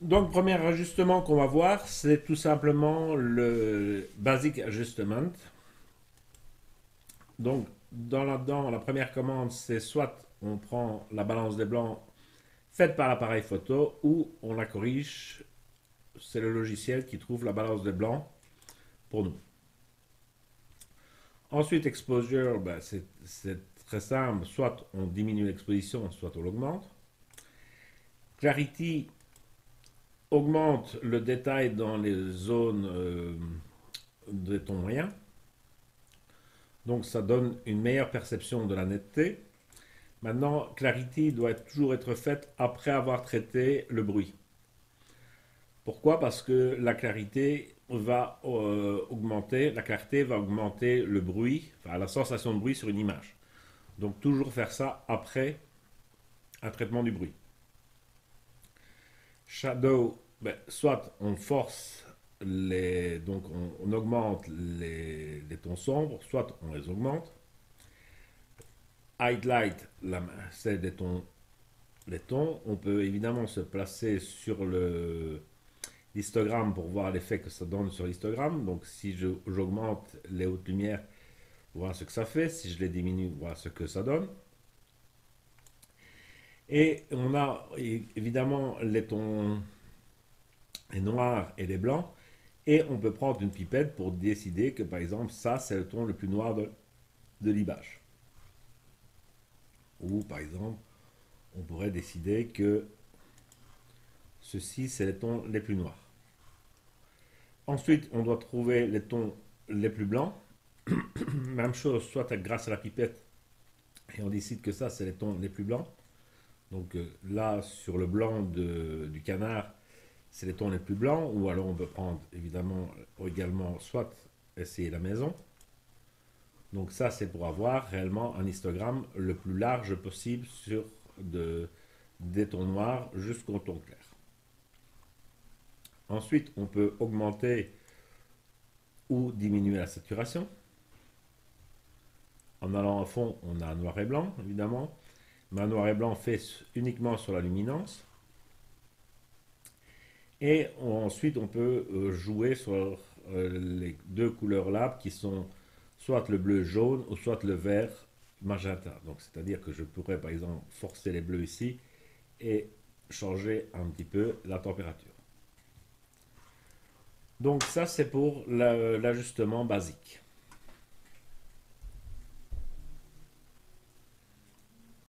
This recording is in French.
Donc, premier ajustement qu'on va voir, c'est tout simplement le Basic Adjustment. Donc, là-dedans, la première commande, c'est soit on prend la balance des blancs faite par l'appareil photo ou on la corrige. C'est le logiciel qui trouve la balance des blancs pour nous. Ensuite, exposure, ben, c'est très simple. Soit on diminue l'exposition, soit on l'augmente. Clarity augmente le détail dans les zones de ton moyen. Donc ça donne une meilleure perception de la netteté. Maintenant, Clarity doit toujours être faite après avoir traité le bruit. Pourquoi? Parce que la clarté va augmenter le bruit, enfin la sensation de bruit sur une image. Donc toujours faire ça après un traitement du bruit. Shadow, ben, soit on force donc on augmente les tons sombres, soit on les augmente. Highlight, c'est les tons. On peut évidemment se placer sur l'histogramme pour voir l'effet que ça donne sur l'histogramme. Donc si j'augmente les hautes lumières, voir ce que ça fait. Si je les diminue, voir ce que ça donne. Et on a évidemment les tons les noirs et les blancs. Et on peut prendre une pipette pour décider que par exemple ça c'est le ton le plus noir de l'image. Ou par exemple on pourrait décider que ceci c'est les tons les plus noirs. Ensuite on doit trouver les tons les plus blancs. Même chose, soit grâce à la pipette et on décide que ça c'est les tons les plus blancs. Donc là sur le blanc du canard c'est les tons les plus blancs, ou alors on peut prendre évidemment également soit essayer la maison. Donc ça c'est pour avoir réellement un histogramme le plus large possible sur des tons noirs jusqu'au ton clair. Ensuite on peut augmenter ou diminuer la saturation. En allant à fond on a noir et blanc évidemment, mais un noir et blanc fait uniquement sur la luminance. Et ensuite, on peut jouer sur les deux couleurs là qui sont soit le bleu jaune ou soit le vert magenta. Donc, c'est-à-dire que je pourrais par exemple forcer les bleus ici et changer un petit peu la température. Donc, ça, c'est pour l'ajustement basique.